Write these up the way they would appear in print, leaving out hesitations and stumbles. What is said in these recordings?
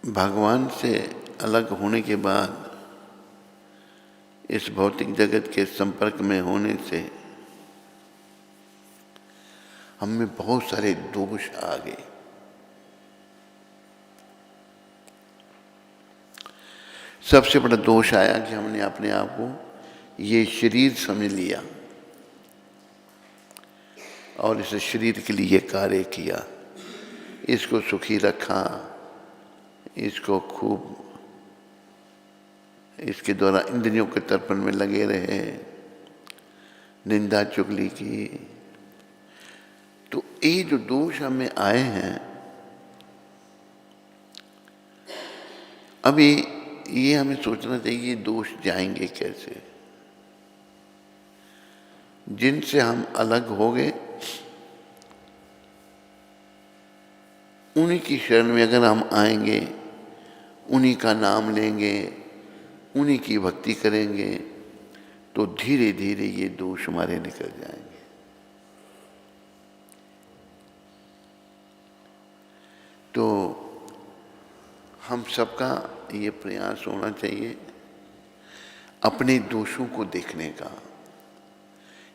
भगवान से अलग होने के बाद इस भौतिक जगत के संपर्क में होने से हम में बहुत सारे दोष आ गए। सबसे बड़ा दोष आया कि हमने अपने आप को ये शरीर समझ लिया और इस शरीर के लिए कार्य किया, इसको सुखी रखा, इसको खूब इसके द्वारा इंद्रियों के तर्पण में लगे रहे, निंदा चुगली की। तो ये जो दोष हमें आए हैं, अभी ये हमें सोचना चाहिए ये दोष जाएंगे कैसे। जिनसे हम अलग हो गए उन्हीं की शरण में अगर हम आएंगे, उन्हीं का नाम लेंगे, उन्हीं की भक्ति करेंगे, तो धीरे धीरे ये दोष हमारे निकल जाएंगे। तो हम सबका ये प्रयास होना चाहिए अपने दोषों को देखने का।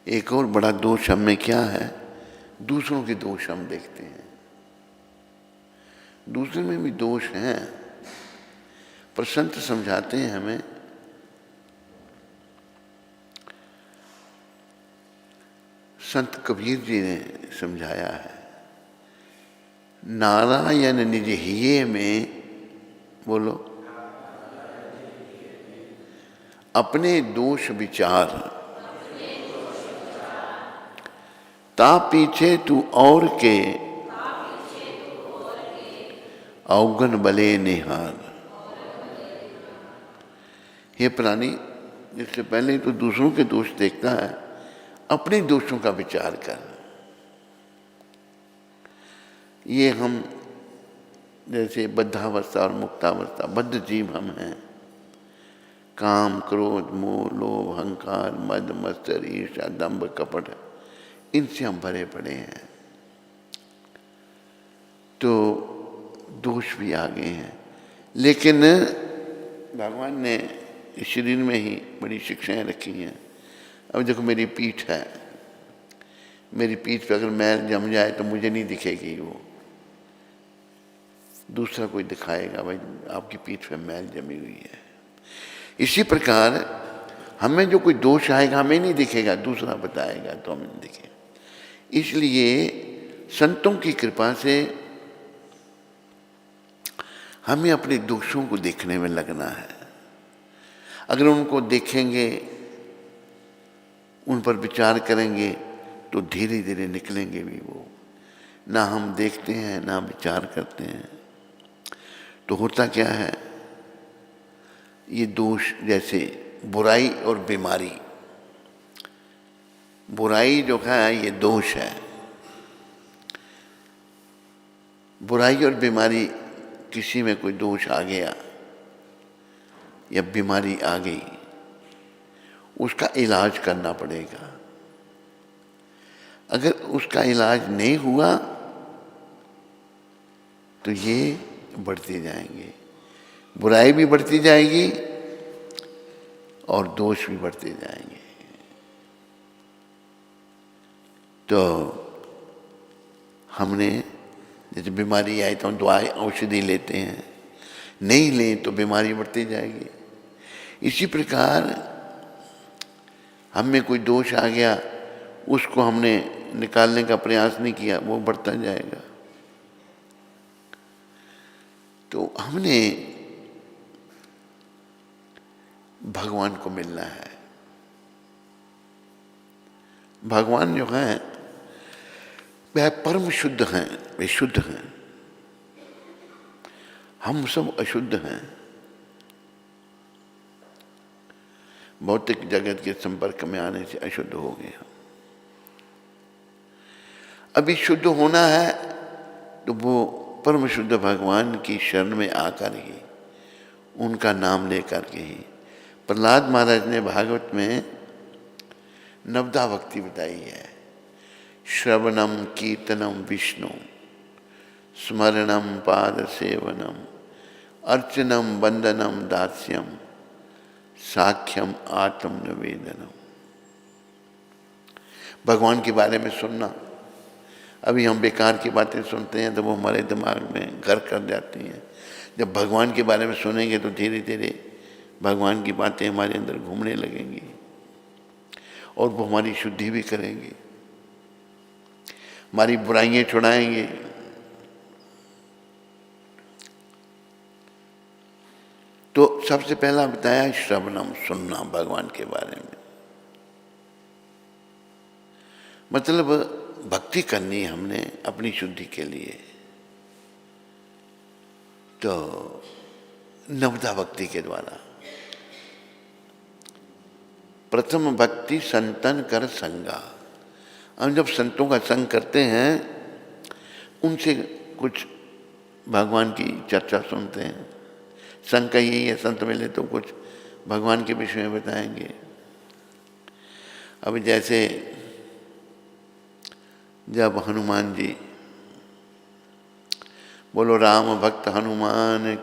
एक और बड़ा दोष हम में क्या है, दूसरों के दोष हम देखते हैं। दूसरे में भी दोष हैं, पर संत समझाते हैं हमें संत कबीर जी ने समझाया है, नारायण निज हिये में, बोलो, अपने दोष विचार, ता पीछे तू और के अवगन बले निहार। ये प्राणी इससे पहले तो दूसरों के दोष देखता है, अपने दोषों का विचार कर। ये हम जैसे बद्धावस्था और मुक्तावस्था, बद्ध जीव हम हैं। काम, क्रोध, मोह, लोभ, अहंकार, मद, मत्सर, ईर्ष्या, दंभ, कपट, इनसे हम भरे पड़े हैं। तो दोष भी आ गए हैं। लेकिन भगवान ने इस शरीर में ही बड़ी शिक्षाएं रखी हैं। अब देखो मेरी पीठ है, मेरी पीठ पे अगर मैल जम जाए तो मुझे नहीं दिखेगी, वो दूसरा कोई दिखाएगा, भाई आपकी पीठ पे मैल जमी हुई है। इसी प्रकार हमें जो कोई दोष आएगा हमें नहीं दिखेगा, दूसरा बताएगा तो हमें नहीं दिखेगा। इसलिए संतों की कृपा से हमें अपने दोषों को देखने में लगना है। अगर उनको देखेंगे, उन पर विचार करेंगे, तो धीरे धीरे निकलेंगे भी वो। ना हम देखते हैं ना विचार करते हैं, तो होता क्या है, ये दोष जैसे बुराई और बीमारी, बुराई जो है ये दोष है। बुराई और बीमारी, किसी में कोई दोष आ गया या बीमारी आ गई, उसका इलाज करना पड़ेगा। अगर उसका इलाज नहीं हुआ तो ये बढ़ते जाएंगे, बुराई भी बढ़ती जाएगी और दोष भी बढ़ते जाएंगे। तो हमने जैसे बीमारी आई तो हम दवाई औषधि लेते हैं, नहीं लें तो बीमारी बढ़ती जाएगी। इसी प्रकार हम में कोई दोष आ गया, उसको हमने निकालने का प्रयास नहीं किया, वो बढ़ता जाएगा। तो हमने भगवान को मिलना है। भगवान जो है वह परम शुद्ध हैं, वे शुद्ध हैं। हम सब अशुद्ध हैं, भौतिक जगत के संपर्क में आने से अशुद्ध हो गए। अभी शुद्ध होना है तो वो परम शुद्ध भगवान की शरण में आकर ही, उनका नाम लेकर के ही। प्रहलाद महाराज ने भागवत में नवदा भक्ति बताई है, श्रवणम कीर्तनम विष्णु स्मरणम पाद सेवनम अर्चनम वंदनम दास्यम साख्यम आत्म निवेदनम। भगवान के बारे में सुनना। अभी हम बेकार की बातें सुनते हैं तो वो हमारे दिमाग में घर कर जाती हैं। जब भगवान के बारे में सुनेंगे तो धीरे धीरे भगवान की बातें हमारे अंदर घूमने लगेंगी और वो हमारी शुद्धि भी करेंगी, हमारी बुराइयां छुड़ाएंगे। तो सबसे पहला बताया श्रवणम, सुनना भगवान के बारे में। मतलब भक्ति करनी हमने अपनी शुद्धि के लिए, तो नवदा भक्ति के द्वारा। प्रथम भक्ति संतन कर संगा। हम जब संतों का संग करते हैं, उनसे कुछ भगवान की चर्चा सुनते हैं। संग का यही है, संत मिले तो कुछ भगवान के विषय में बताएंगे। अब जैसे जब हनुमान जी, बोलो राम भक्त हनुमान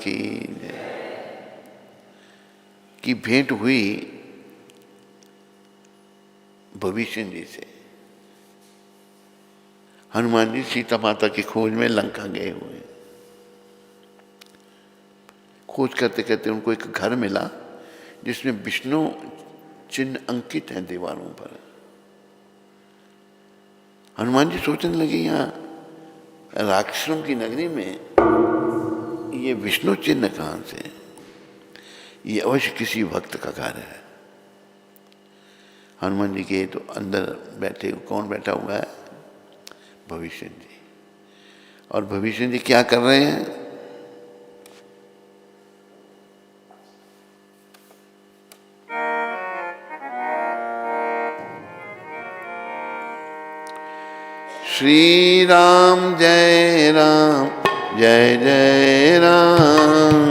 की भेंट हुई भविष्य जी से। हनुमान जी सीता माता की खोज में लंका गए हुए, खोज करते करते उनको एक घर मिला जिसमें विष्णु चिन्ह अंकित हैं दीवारों पर। हनुमान जी सोचने लगे, यहाँ राक्षसों की नगरी में ये विष्णु चिन्ह कहाँ से? ये अवश्य किसी भक्त का कार्य है। हनुमान जी के तो अंदर बैठे, कौन बैठा हुआ है? भविष्य जी। और भविष्य जी क्या कर रहे हैं? श्री राम जय जय राम।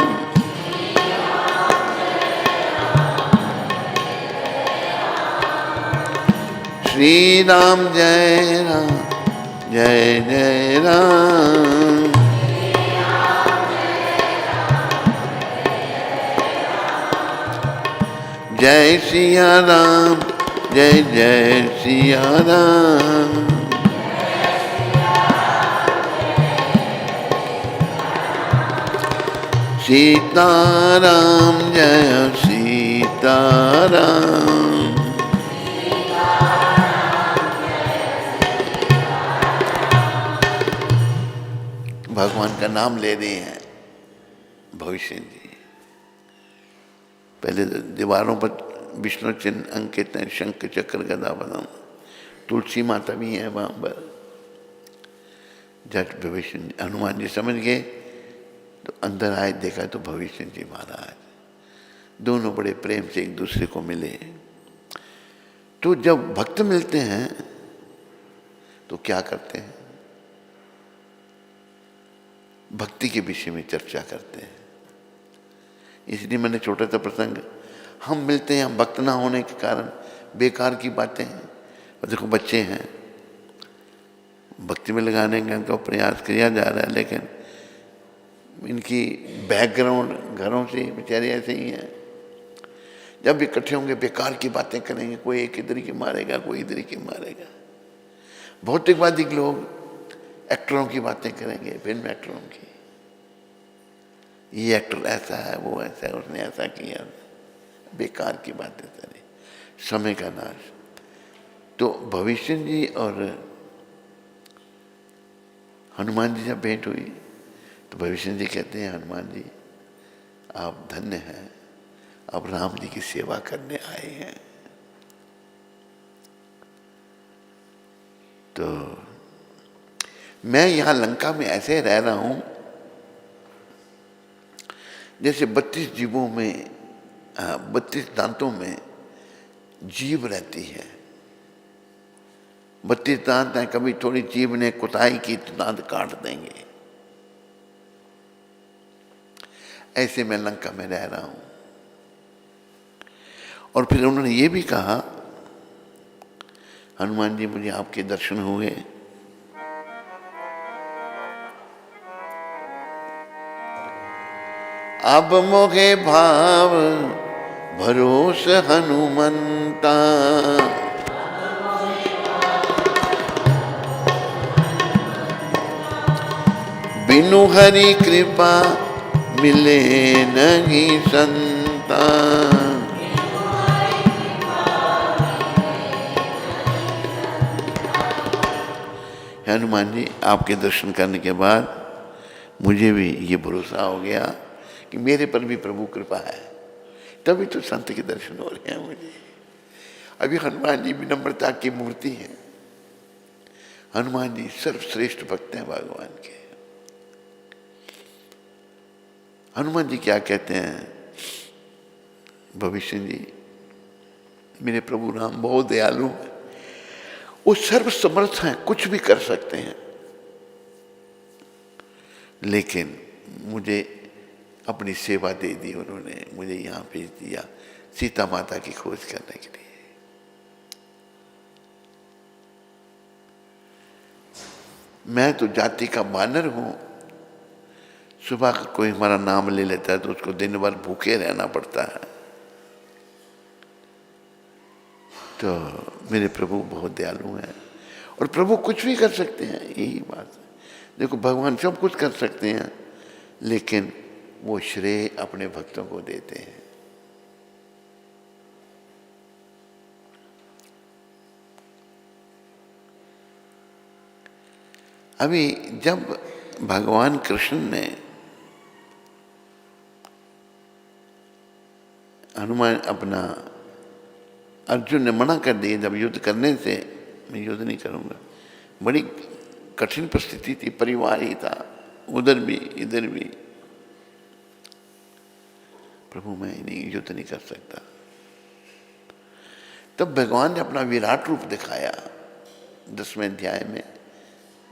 श्री राम जय जय राम। जय सिया राम जय सिया राम। सीताराम जय सीताराम। भगवान का नाम ले रहे हैं भविष्य जी। पहले दीवारों पर विष्णु चिन्ह अंकित हैं, शंख चक्र गदा पद्म, तुलसी माता भी है वहां पर। जब भविष्य हनुमान जी समझ गए तो अंदर आए, देखा तो भविष्य जी महाराज दोनों बड़े प्रेम से एक दूसरे को मिले। तो जब भक्त मिलते हैं तो क्या करते हैं? भक्ति के विषय में चर्चा करते हैं। इसलिए मैंने छोटा सा प्रसंग, हम मिलते हैं, हम भक्त ना होने के कारण बेकार की बातें हैं। और देखो बच्चे हैं, भक्ति में लगाने का तो प्रयास किया जा रहा है, लेकिन इनकी बैकग्राउंड घरों से बेचारे ऐसे ही हैं। जब इकट्ठे होंगे बेकार की बातें करेंगे, कोई एक इधर की मारेगा, कोई इधर की मारेगा। भौतिकवादी लोग एक्टरों की बातें करेंगे, फिल्म एक्टरों की, ये एक्टर ऐसा है, वो ऐसा है, उसने ऐसा किया। बेकार की बातें सारी, समय का नाश। तो भविष्य जी और हनुमान जी जब भेंट हुई तो भविष्य जी कहते हैं, हनुमान जी आप धन्य हैं, आप राम जी की सेवा करने आए हैं। तो मैं यहां लंका में ऐसे रह रहा हूं जैसे 32 जीवों में 32 दांतों में जीभ रहती है। 32 दांत हैं, कभी थोड़ी जीभ ने कुताई की तो दांत काट देंगे। ऐसे मैं लंका में रह रहा हूं। और फिर उन्होंने ये भी कहा, हनुमान जी मुझे आपके दर्शन हुए, अब मोहे भाव भरोस हनुमंता। बिनु हरि कृपा मिले नहीं संता। हनुमान जी, आपके दर्शन करने के बाद मुझे भी ये भरोसा हो गया कि मेरे पर भी प्रभु कृपा है, तभी तो संत के दर्शन हो रहे हैं मुझे। अभी हनुमान जी विनम्रता की मूर्ति है। हनुमान जी सर्वश्रेष्ठ भक्त हैं भगवान के। हनुमान जी क्या कहते हैं, भविष्य जी, मेरे प्रभु राम बहुत दयालु हैं, वो सर्व समर्थ हैं, कुछ भी कर सकते हैं, लेकिन मुझे अपनी सेवा दे दी उन्होंने, मुझे यहाँ भेज दिया सीता माता की खोज करने के लिए। मैं तो जाति का बानर हूं। सुबह का कोई हमारा नाम ले लेता है तो उसको दिन भर भूखे रहना पड़ता है। तो मेरे प्रभु बहुत दयालु हैं और प्रभु कुछ भी कर सकते हैं, यही बात है। देखो, भगवान सब कुछ कर सकते हैं, लेकिन वो श्रेय अपने भक्तों को देते हैं। अभी जब भगवान कृष्ण ने हनुमान अपना अर्जुन ने मना कर दिया, जब युद्ध करने से, मैं युद्ध नहीं करूंगा, बड़ी कठिन परिस्थिति थी, परिवार ही था, उधर भी इधर भी, प्रभु मैं नहीं, युद्ध नहीं कर सकता। तब भगवान ने अपना विराट रूप दिखाया 10वें अध्याय में,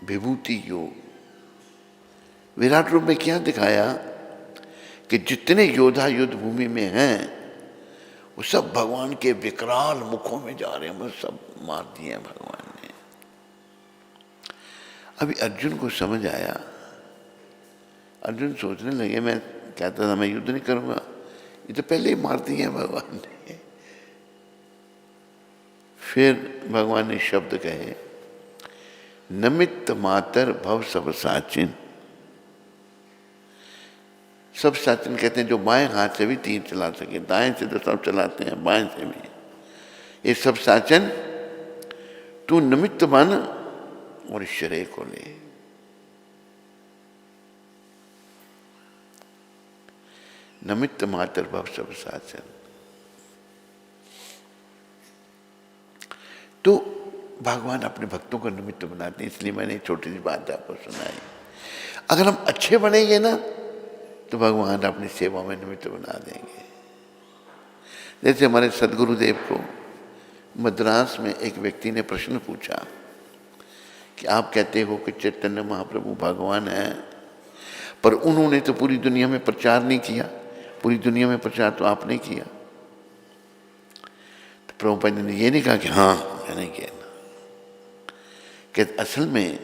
विभूति योग। विराट रूप में क्या दिखाया कि जितने योद्धा युद्ध भूमि में हैं वो सब भगवान के विकराल मुखों में जा रहे हैं, वो सब मार दिए भगवान ने। अभी अर्जुन को समझ आया। अर्जुन सोचने लगे, मैं कहता था मैं युद्ध नहीं करूंगा, ये तो पहले ही मार दिए भगवान ने। फिर भगवान ने शब्द कहे, नमित्त मातर भव सब साचिन। सब साचिन कहते हैं जो बाएं हाथ से भी तीर चला सके, दाएं से तो सब चलाते हैं, बाएं से भी। ये सब साचन तू निमित्त बन और श्रेय को ले। निमित्त मात्र भव सब साचन। तो भगवान अपने भक्तों को निमित्त बनाते हैं, इसलिए मैंने छोटी सी बात आपको सुनाई। अगर हम अच्छे बनेंगे ना तो भगवान अपनी सेवा में निमित्त बना देंगे। जैसे हमारे सदगुरुदेव को मद्रास में एक व्यक्ति ने प्रश्न पूछा कि आप कहते हो कि चैतन्य महाप्रभु भगवान है, पर उन्होंने तो पूरी दुनिया में प्रचार नहीं किया, पूरी दुनिया में प्रचार तो आपने किया। तो प्रभुपाद ने ये नहीं कहा कि हाँ मैंने किया ना, कि असल में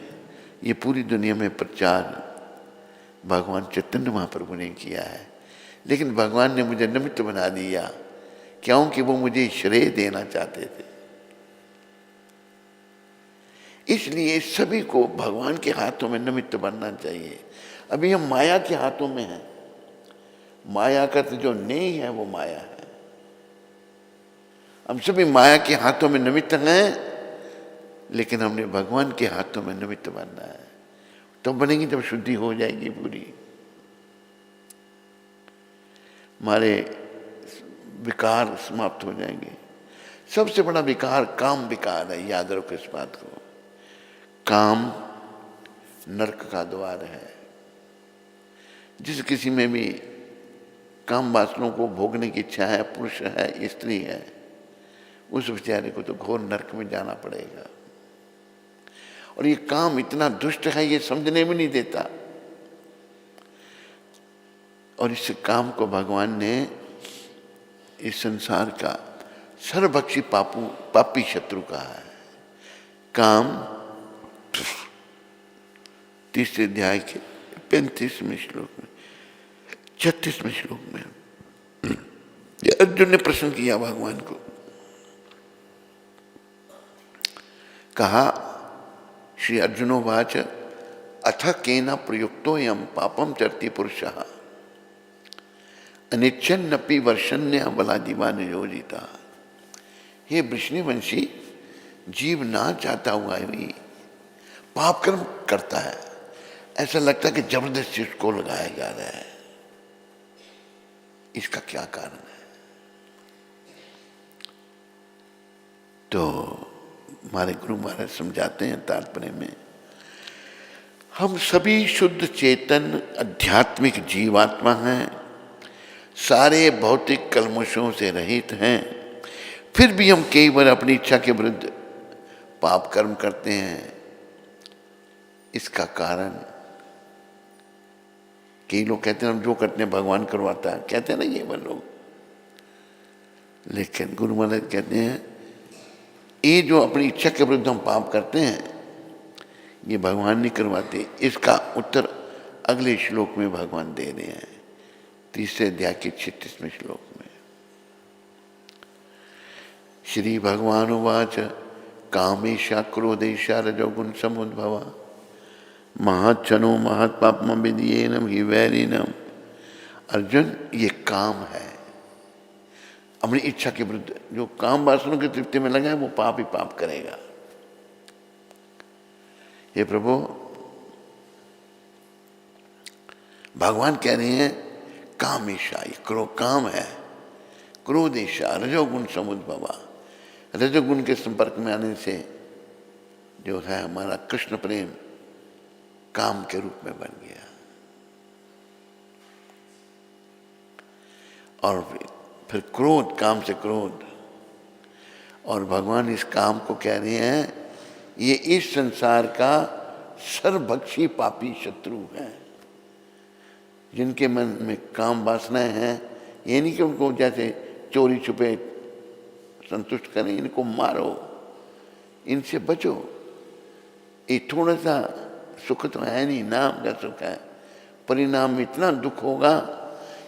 ये पूरी दुनिया में प्रचार भगवान चैतन्य महाप्रभु ने किया है, लेकिन भगवान ने मुझे निमित्त बना दिया, क्योंकि वो मुझे श्रेय देना चाहते थे। इसलिए सभी को भगवान के हाथों में निमित्त बनना चाहिए। अभी हम माया के हाथों में हैं। माया का तो जो नेय है वो माया है। हम सभी माया के हाथों में निमित्त हैं, लेकिन हमने भगवान के हाथों में निमित्त बनना है। तो बनेगी जब शुद्धि हो जाएगी पूरी, हमारे विकार समाप्त हो जाएंगे। सबसे बड़ा विकार काम विकार है, याद रखो इस बात को। काम नरक का द्वार है। जिस किसी में भी काम वासनों को भोगने की इच्छा है, पुरुष है स्त्री है, उस बेचारे को तो घोर नरक में जाना पड़ेगा। और ये काम इतना दुष्ट है, ये समझने में नहीं देता। और इस काम को भगवान ने इस संसार का सर्वभक्षी पापी शत्रु कहा है। काम 3 अध्याय के 35वें श्लोक में, 36वें श्लोक में ये अर्जुन ने प्रश्न किया भगवान को, कहा श्री अर्जुनोवाच अथ केन प्रयुक्तोऽयं पापं चरति पुरुषः अनिच्छन्नपि वर्षन्य बलादिवान योजिता। हे वृष्णिवंशी, जीव ना चाहता हुआ भी पाप कर्म करता है, ऐसा लगता है कि जबरदस्ती उसको लगाया जा रहा है। इसका क्या कारण है? तो हमारे गुरु महाराज समझाते हैं तात्पर्य में, हम सभी शुद्ध चेतन आध्यात्मिक जीवात्मा हैं, सारे भौतिक कलमुशों से रहित हैं, फिर भी हम कई बार अपनी इच्छा के विरुद्ध पाप कर्म करते हैं। इसका कारण कई लोग कहते हैं हम जो करते हैं भगवान करवाता है, कहते हैं ना ये वो लोग, लेकिन गुरु महाराज कहते हैं ये जो अपनी इच्छा के विरुद्ध हम पाप करते हैं ये भगवान नहीं करवाते। इसका उत्तर अगले श्लोक में भगवान दे रहे हैं, 3 अध्याय के 36वें श्लोक में। श्री भगवान उवाच कामेशा क्रोधेशा रजोगुण समुद्भवा महच्छनो महत्पापम विधियेनम हि वैरिणम। अर्जुन, ये काम है, अपनी इच्छा के विरुद्ध जो काम वासनों की तृप्ति में लगा है वो पाप ही पाप करेगा। हे प्रभु, भगवान कह रहे हैं कामेशा, ये काम है, क्रोधेशा रजोगुण समुद्भवा। रजोगुण के संपर्क में आने से जो है हमारा कृष्ण प्रेम काम के रूप में बन गया, और फिर क्रोध, काम से क्रोध। और भगवान इस काम को कह रहे हैं ये इस संसार का सर्वभक्षी पापी शत्रु है। जिनके मन में काम वासनाएं हैं, ये नहीं कि उनको जैसे चोरी छुपे संतुष्ट करें, इनको मारो, इनसे बचो। ये थोड़ा सा सुख तो है नहीं, नाम का सुख है, परिणाम में इतना दुख होगा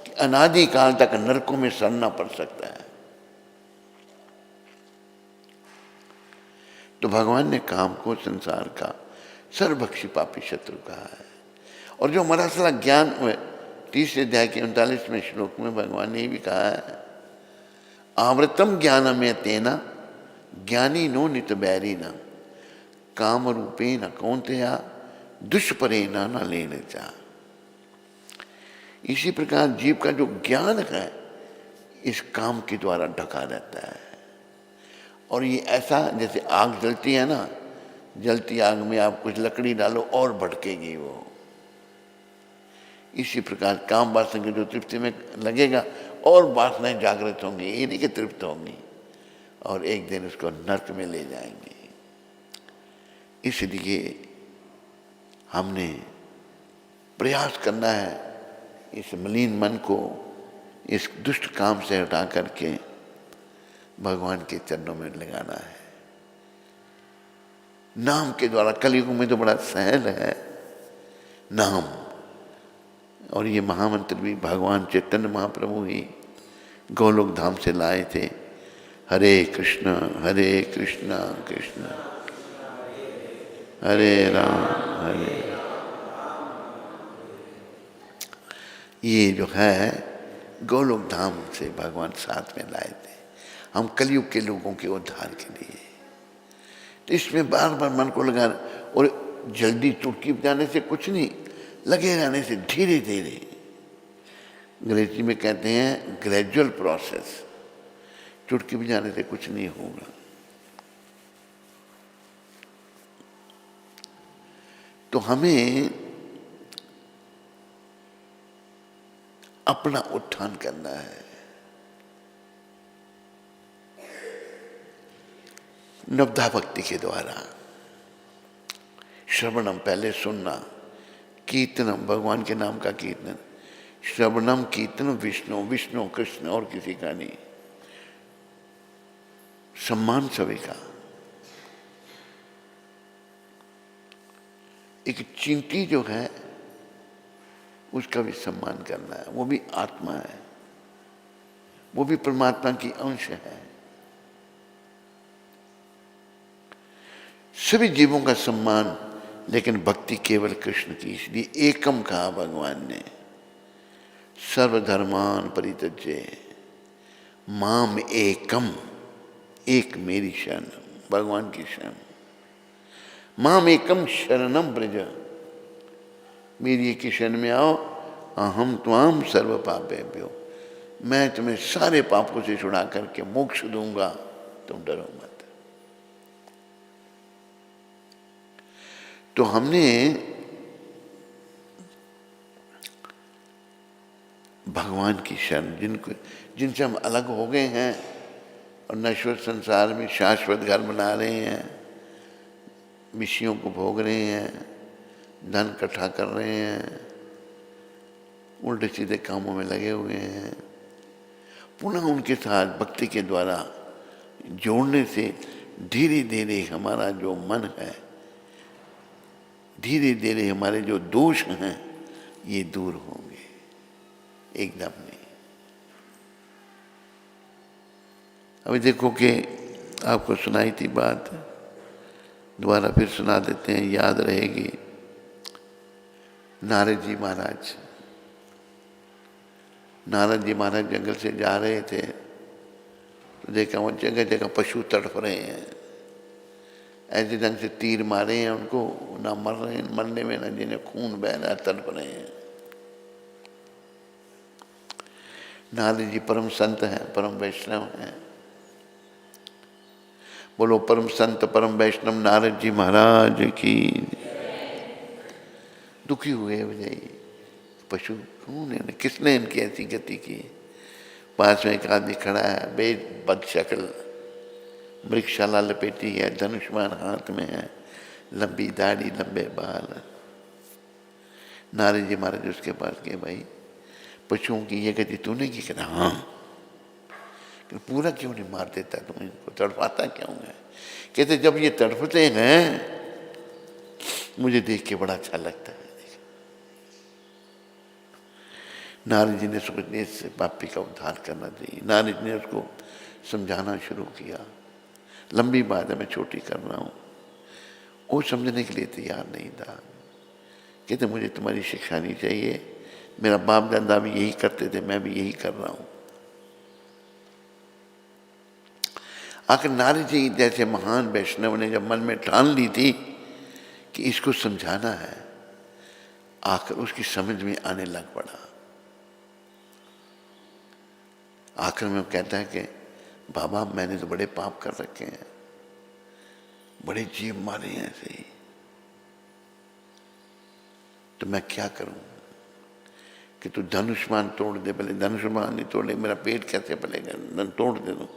कि अनादि काल तक नरकों में सड़ना पड़ सकता है। तो भगवान ने काम को संसार का सर्वभक्षी पापी शत्रु कहा है। और जो हमारा असला ज्ञान हुए 30 अध्याय के 39वें श्लोक में भगवान ने भी कहा है आवृतम ज्ञानमय तेना ज्ञानी नो नित बैरी न काम रूपे न कौंतया दुष्परे न लेने जा। इसी प्रकार जीव का जो ज्ञान है इस काम के द्वारा ढका रहता है। और ये ऐसा जैसे आग जलती है ना, जलती आग में आप कुछ लकड़ी डालो और भड़केगी वो। इसी प्रकार काम वासना की जो तृप्ति में लगेगा और वासनाएं जागृत होंगी, ये नहीं कि तृप्त होंगी, और एक दिन उसको नर्क में ले जाएंगे। इसलिए हमने प्रयास करना है इस मलिन मन को इस दुष्ट काम से हटा करके भगवान के चरणों में लगाना है। नाम के द्वारा कलयुग में तो बड़ा सहल है नाम, और ये महामंत्र भी भगवान चैतन्य महाप्रभु ही गोलोक धाम से लाए थे। हरे कृष्ण कृष्ण हरे राम हरे राम। ये जो है गोलोक धाम से भगवान साथ में लाए थे हम कलयुग के लोगों के उद्धार के लिए। तो इसमें बार बार मन को लगा, और जल्दी चुटकी बजाने से कुछ नहीं, लगे रहने से धीरे धीरे, अंग्रेजी में कहते हैं ग्रेजुअल प्रोसेस, चुटकी बजाने से कुछ नहीं होगा। तो हमें अपना उत्थान करना है। नवधा भक्ति के द्वारा श्रवणम, पहले सुनना, कीर्तनम, भगवान के नाम का कीर्तन, श्रवणम कीर्तनम विष्णु विष्णु कृष्ण और किसी का नहीं, सम्मान सभी का। एक चींटी जो है उसका भी सम्मान करना है। वो भी आत्मा है, वो भी परमात्मा की अंश है। सभी जीवों का सम्मान, लेकिन भक्ति केवल कृष्ण की, इसलिए एकम कहा भगवान ने। सर्वधर्मान परित्यज्य माम एकम, एक मेरी शरण, भगवान की शरण। माम एकम शरणम ब्रज, मेरी एक ही शरण में आओ। अहम त्वाम सर्व पापेभ्यो, मैं तुम्हें सारे पापों से छुड़ा करके मोक्ष दूंगा, तुम डरो मत। तो हमने भगवान की शरण, जिनसे हम अलग हो गए हैं और नश्वर संसार में शाश्वत घर बना रहे हैं, विषयों को भोग रहे हैं, धन इकट्ठा कर रहे हैं, उल्टे सीधे कामों में लगे हुए हैं, पुनः उनके साथ भक्ति के द्वारा जोड़ने से धीरे धीरे हमारा जो मन है, धीरे धीरे हमारे जो दोष हैं ये दूर होंगे, एकदम नहीं। अभी देखो कि आपको सुनाई थी बात, दोबारा फिर सुना देते हैं, याद रहेगी। नारद जी महाराज, नारद जी महाराज जंगल से जा रहे थे तो देखा वो जगह जगह पशु तड़प रहे हैं, ऐसे ढंग से तीर मारे हैं उनको, ना मर रहे हैं, मरने में ना जिन्हें खून बह रहा, तड़प रहे हैं। नारद जी परम संत हैं, परम वैष्णव हैं। बोलो परम संत परम वैष्णव नारद जी महाराज की। दुखी हुए भाई, पशु कौन है, किसने इनकी ऐसी गति की। पास में एक आदमी खड़ा है, बेबद शक्ल, वृक्षशाला लपेटी है, धनुष्मान हाथ में है, लंबी दाढ़ी, लंबे बाल। नारद जी महाराज उसके पास गए, भाई पशुओं की ये गति तूने की? कहना हाँ। पूरा क्यों नहीं मार देता, तुम इनको तड़पाता क्यों है? कहते जब ये तड़पते हैं मुझे देख के बड़ा अच्छा लगता है। नारद जी ने सोचा इससे पापी का उद्धार करना चाहिए। नारद जी ने उसको समझाना शुरू किया। लंबी बात है, मैं छोटी कर रहा हूँ। वो समझने के लिए तैयार नहीं था। कहते मुझे तुम्हारी शिक्षा नहीं चाहिए, मेरा बाप दादा भी यही करते थे, मैं भी यही कर रहा हूँ। आखिर नारद जी जैसे महान वैष्णव ने जब मन में ठान ली थी कि इसको समझाना है, आखिर उसकी समझ में आने लग पड़ा। आखिर में वो कहता है कि बाबा मैंने तो बड़े पाप कर रखे हैं, बड़े जीव मारे हैं ऐसे ही, तो मैं क्या करूं कि तू धनुष्मान तोड़ दे। पहले धनुष्मान नहीं तोड़े, मेरा पेट कैसे पलेगा? तोड़ दे दो,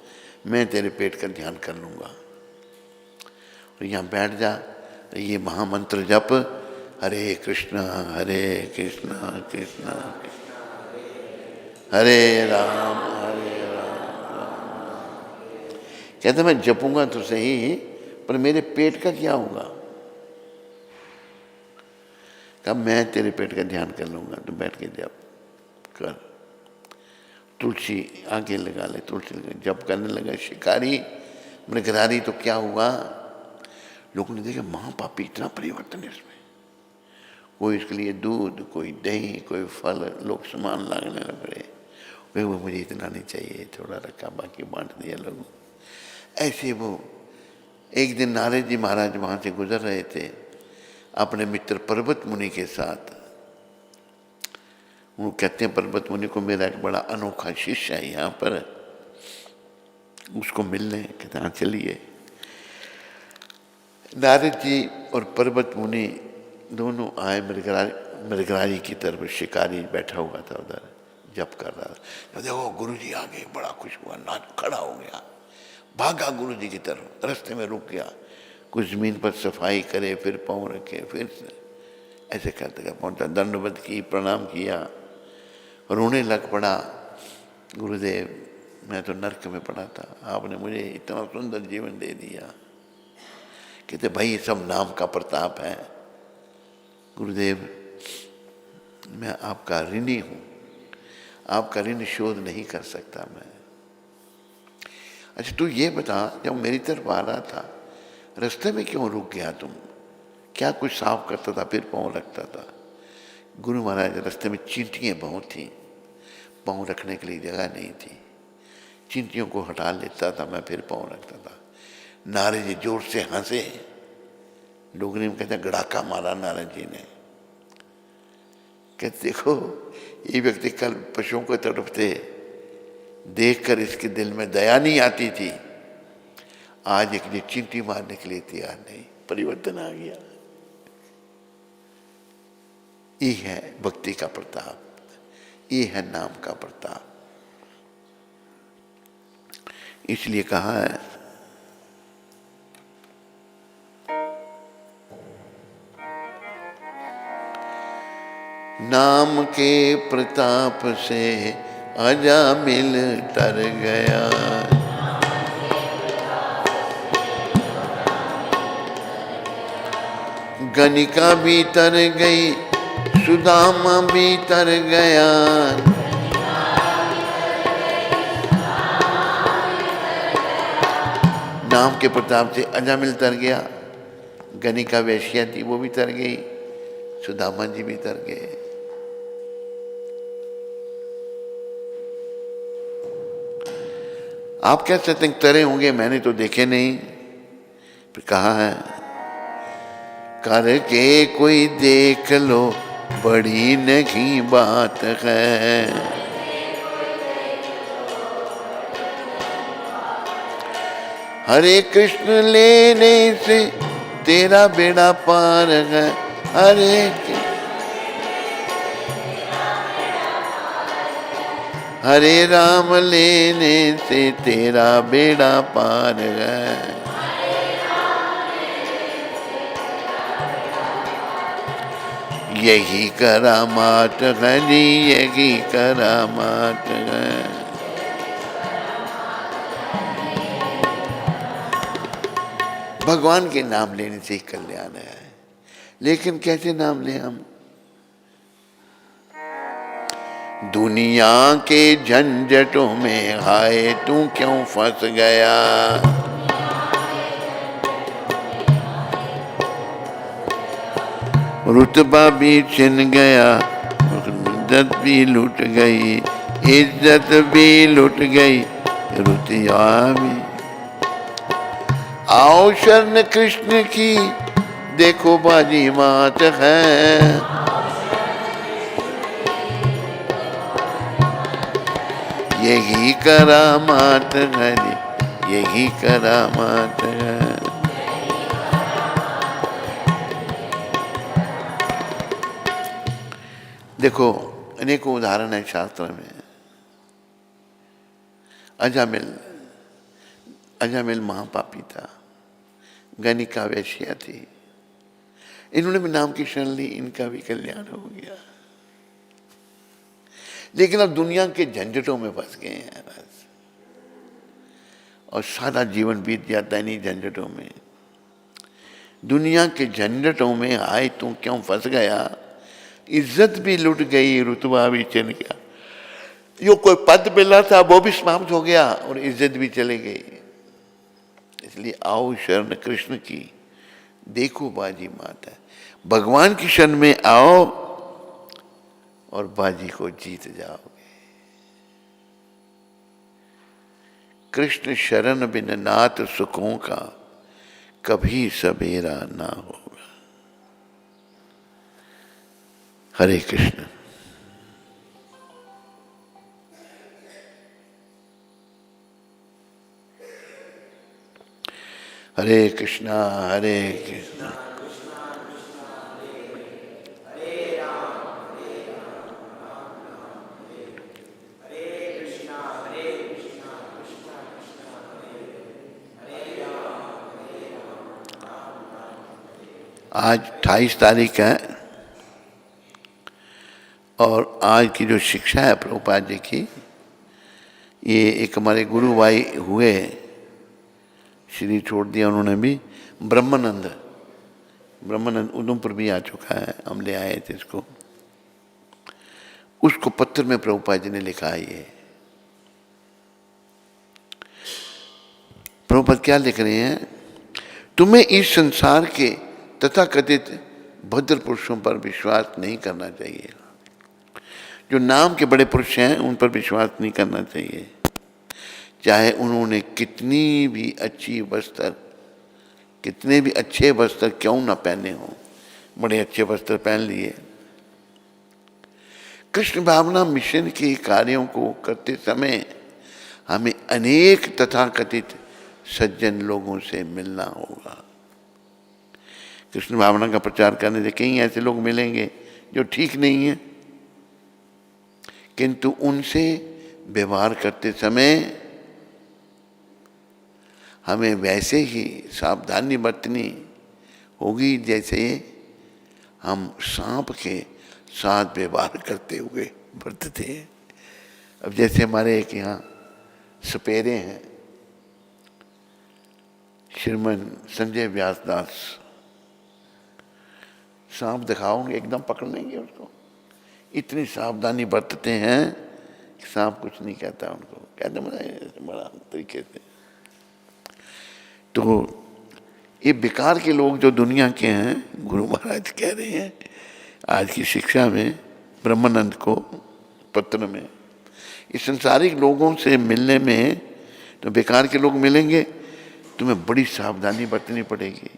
मैं तेरे पेट का ध्यान कर लूंगा। और यहाँ बैठ जा, ये महामंत्र जप, हरे कृष्णा कृष्णा कृष्णा हरे राम कहते मैं जपूंगा तो सही, पर मेरे पेट का क्या होगा? कब मैं तेरे पेट का ध्यान कर लूंगा, तो बैठ के जप कर। तुलसी आगे लगा ले, तुलसी लगा, जप करने लगा। शिकारी मृगरारी तो क्या हुआ, लोगों ने देखा महापापी, इतना परिवर्तन है इसमें। कोई इसके लिए दूध, कोई दही, कोई फल, लोग सामान लाने लगे। वो मुझे इतना नहीं चाहिए, थोड़ा रखा, बाकी बांट दिया लोगों। ऐसे वो एक दिन नारद जी महाराज वहाँ से गुजर रहे थे अपने मित्र पर्वत मुनि के साथ। वो कहते हैं पर्वत मुनि को मेरा एक बड़ा अनोखा शिष्य है यहाँ पर, उसको मिलने। कहते हाँ चलिए। नारद जी और पर्वत मुनि दोनों आए मृगरारी की तरफ। शिकारी बैठा हुआ था उधर, जप कर रहा था। देखो गुरु जी आ गए, बड़ा खुश हुआ, नाच खड़ा हो गया, भागा गुरु जी की तरफ। रास्ते में रुक गया, कुछ जमीन पर सफाई करे, फिर पाँव रखे, फिर ऐसे करते करते पहुँचा, दंडवत की, प्रणाम किया, रोने लग पड़ा। गुरुदेव मैं तो नर्क में पड़ा था, आपने मुझे इतना सुंदर जीवन दे दिया। कहते भाई ये सब नाम का प्रताप है। गुरुदेव मैं आपका ऋणी हूँ, आपका ऋण शोध नहीं कर सकता मैं। अच्छा तू ये बता, जब मेरी तरफ आ रहा था रास्ते में क्यों रुक गया तुम? क्या कुछ साफ करता था फिर पाँव रखता था? गुरु महाराज रास्ते में चींटियाँ बहुत थी, पाँव रखने के लिए जगह नहीं थी, चींटियों को हटा लेता था मैं, फिर पाँव रखता था। नारद जी जोर से हंसे, डोगरी में कहते हैं गड़ाका मारा नारद जी ने। कहते देखो ये व्यक्ति कल पशुओं को तड़पते देखकर इसके दिल में दया नहीं आती थी, आज एक लिए चींटी मारने के लिए तैयार नहीं। परिवर्तन आ गया। ये है भक्ति का प्रताप, ये है नाम का प्रताप। इसलिए कहा है नाम के प्रताप से अजामिल तर गया, गणिका भी तर गई, सुदामा भी तर गया। नाम के प्रताप से अजामिल तर गया, गणिका वैश्या थी वो भी तर गई, सुदामा जी भी तर गए। आप कह सकते हैं तरे होंगे, मैंने तो देखे नहीं। फिर कहा है करके कोई देख लो बड़ी नहीं बात है, हरे कृष्ण लेने से तेरा बेड़ा पार है, हरे राम लेने से तेरा बेड़ा पार है। यही करामात है जी, यही करामात है। भगवान के नाम लेने से ही कल्याण है, लेकिन कैसे नाम लें हम? दुनिया के झंझटों में हाय तू क्यों फंस गया, रुतबा भी छिन गया, इज्जत भी लुट गई, इज्जत भी लुट गई, रुतिया भी। आओ शरण कृष्ण की देखो बाजी मात है, यही करामात है, यही करामात है। देखो अनेकों उदाहरण है शास्त्र में। अजामिल महापापी था, गणिका वैश्या थी, इन्होंने भी नाम की शरण ली, इनका भी कल्याण हो गया। लेकिन अब दुनिया के झंझटों में फंस गए हैं बस, और सारा जीवन बीत जाता है इन्हीं झंझटों में। दुनिया के झंझटों में आए तू क्यों फंस गया, इज्जत भी लुट गई, रुतबा भी चल गया। जो कोई पद मिला था वो भी समाप्त हो गया और इज्जत भी चली गई। इसलिए आओ शरण कृष्ण की देखो बाजी मात है, भगवान की शरण में आओ और बाजी को जीत जाओगे। कृष्ण शरण बिन नाथ सुखों का कभी सवेरा ना होगा। हरे कृष्ण। हरे कृष्णा हरे कृष्णा आज 28 तारीख है और आज की जो शिक्षा है प्रभुपाद जी की, ये एक हमारे गुरु भाई हुए, श्री छोड़ दिया उन्होंने भी, ब्रह्मानंद उधमपुर भी आ चुका है, हम ले आए थे इसको। उसको पत्र में प्रभुपाद जी ने लिखा है। ये प्रभुपाद क्या लिख रहे हैं, तुम्हें इस संसार के तथाकथित भद्र पुरुषों पर विश्वास नहीं करना चाहिए। जो नाम के बड़े पुरुष हैं उन पर विश्वास नहीं करना चाहिए, चाहे उन्होंने कितनी भी अच्छी वस्त्र, कितने भी अच्छे वस्त्र क्यों ना पहने हों, बड़े अच्छे वस्त्र पहन लिए। कृष्ण भावना मिशन के कार्यों को करते समय हमें अनेक तथाकथित सज्जन लोगों से मिलना होगा। कृष्ण भावना का प्रचार करने से कई ऐसे लोग मिलेंगे जो ठीक नहीं है, किंतु उनसे व्यवहार करते समय हमें वैसे ही सावधानी बरतनी होगी जैसे हम सांप के साथ व्यवहार करते हुए बरतते हैं। अब जैसे हमारे एक यहाँ सपेरे हैं, श्रीमान संजय व्यासदास, सांप दिखाओगे एकदम पकड़ लेंगे उसको, इतनी सावधानी बरतते हैं कि सांप कुछ नहीं कहता उनको, कहते बड़ा तरीके से। तो ये बेकार के लोग जो दुनिया के हैं, गुरु महाराज कह रहे हैं आज की शिक्षा में, ब्रह्मानंद को पत्र में, इस संसारिक लोगों से मिलने में तो बेकार के लोग मिलेंगे, तुम्हें बड़ी सावधानी बरतनी पड़ेगी।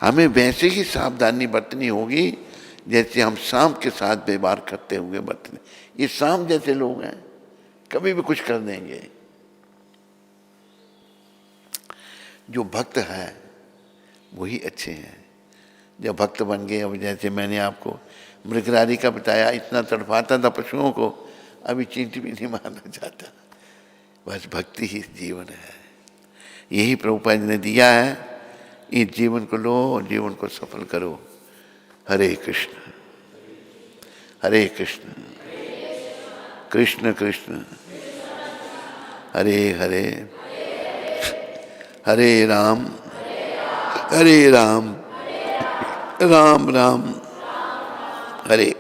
हमें वैसे ही सावधानी बरतनी होगी जैसे हम सांप के साथ व्यवहार करते हुए बरतने। ये सांप जैसे लोग हैं, कभी भी कुछ कर देंगे। जो भक्त है वही अच्छे हैं। जब भक्त बन गए, अब जैसे मैंने आपको मृगरारी का बताया, इतना तड़पाता था पशुओं को, अभी चींटी भी नहीं मारना चाहता। बस भक्ति ही जीवन है, यही प्रभुपाद ने दिया है। इस जीवन को लो और जीवन को सफल करो। हरे कृष्ण हरे कृष्ण कृष्ण कृष्ण हरे हरे, हरे राम राम राम हरे।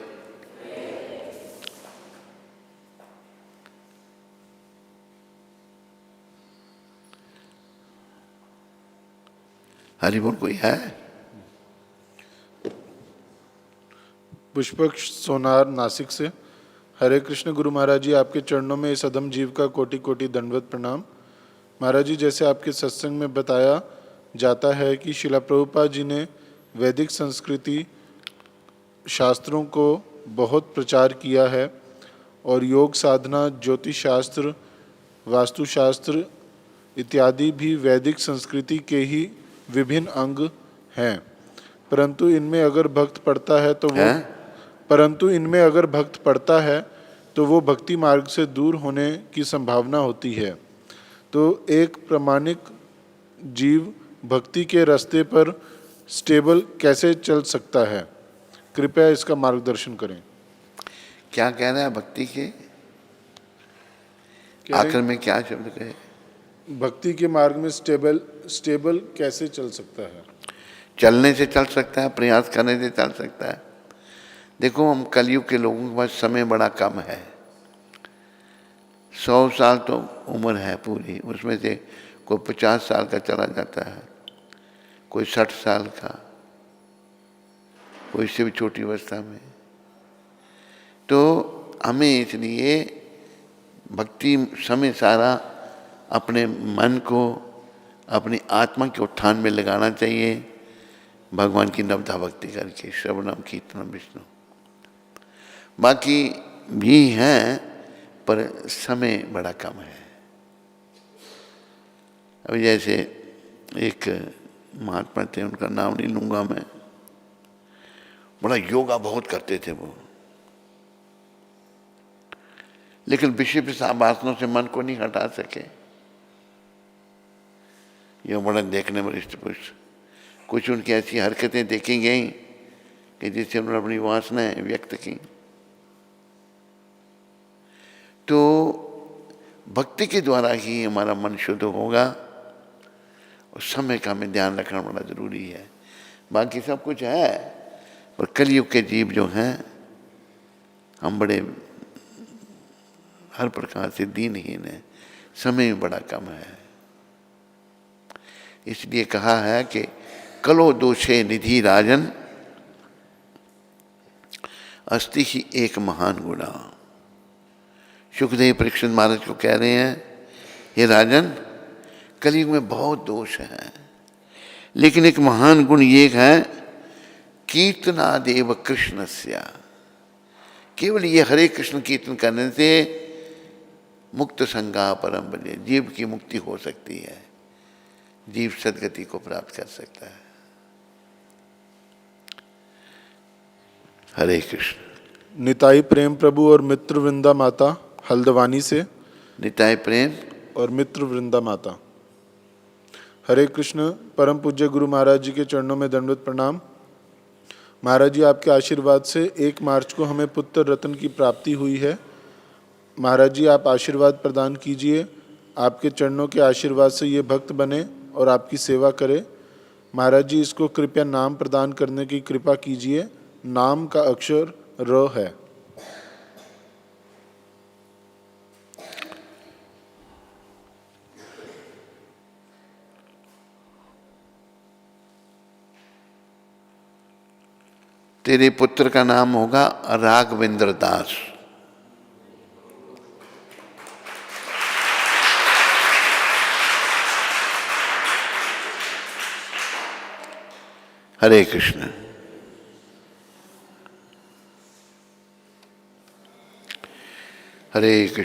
हरि बोल। कोई है? पुष्पक सोनार नासिक से। हरे कृष्ण गुरु महाराज जी, आपके चरणों में इस अधम जीव का कोटि कोटि दंडवत प्रणाम। महाराज जी, जैसे आपके सत्संग में बताया जाता है कि शिला प्रभुपाद जी ने वैदिक संस्कृति शास्त्रों को बहुत प्रचार किया है और योग साधना, ज्योतिष शास्त्र, वास्तुशास्त्र इत्यादि भी वैदिक संस्कृति के ही विभिन्न अंग हैं। परंतु इनमें अगर भक्त पढ़ता है तो वो भक्ति मार्ग से दूर होने की संभावना होती है। तो एक प्रामाणिक जीव भक्ति के रास्ते पर स्टेबल कैसे चल सकता है? कृपया इसका मार्गदर्शन करें। क्या कह रहा है? भक्ति के आखिर में क्या शब्द कहे? भक्ति के मार्ग में स्टेबल कैसे चल सकता है? चलने से चल सकता है, प्रयास करने से चल सकता है। देखो, हम कलयुग के लोगों के पास समय बड़ा कम है। 100 साल तो उम्र है पूरी, उसमें से कोई 50 साल का चला जाता है, कोई 60 साल का, कोई इससे भी छोटी अवस्था में। तो हमें इसलिए भक्ति समय सारा अपने मन को अपनी आत्मा के उत्थान में लगाना चाहिए, भगवान की नवधा भक्ति करके, श्रवणम कीर्तनम विष्णु। बाकी भी हैं पर समय बड़ा कम है। अभी जैसे एक महात्मा थे, उनका नाम नहीं लूँगा मैं, बड़ा योगा बहुत करते थे वो, लेकिन विषय वासनों से मन को नहीं हटा सके। ये बड़ा देखने वरिष्ठ पुरुष, कुछ उनकी ऐसी हरकतें देखी गई कि जिससे उन्होंने अपनी वासनाएं व्यक्त की। तो भक्ति के द्वारा ही हमारा मन शुद्ध होगा और समय का हमें ध्यान रखना बड़ा जरूरी है। बाकी सब कुछ है, पर कलयुग के जीव जो हैं हम बड़े हर प्रकार से दीनहीन है, समय भी बड़ा कम है। इसलिए कहा है कि कलो दोषे निधि राजन अस्ति ही एक महान गुणा। सुखदेव परीक्षित महाराज को कह रहे हैं, ये राजन कलयुग में बहुत दोष हैं, लेकिन एक महान गुण ये है कीर्तनादेव कृष्णस्य। केवल ये हरे कृष्ण कीर्तन करने से मुक्त संगा परम बने, जीव की मुक्ति हो सकती है, जीव सदगति को प्राप्त कर सकता है। हरे कृष्ण। निताई प्रेम प्रभु और मित्र वृंदा माता हल्द्वानी से। निताय प्रेम और मित्र वृंदा माता। हरे कृष्ण। परम पूज्य गुरु महाराज जी के चरणों में दंडवत प्रणाम। महाराज जी, आपके आशीर्वाद से 1 मार्च को हमें पुत्र रत्न की प्राप्ति हुई है। महाराज जी, आप आशीर्वाद प्रदान कीजिए, आपके चरणों के आशीर्वाद से ये भक्त बने और आपकी सेवा करे। महाराज जी, इसको कृपया नाम प्रदान करने की कृपा कीजिए। नाम का अक्षर र है। तेरे पुत्र का नाम होगा राघवेंद्र दास। हरे कृष्ण। हरे कृष्ण।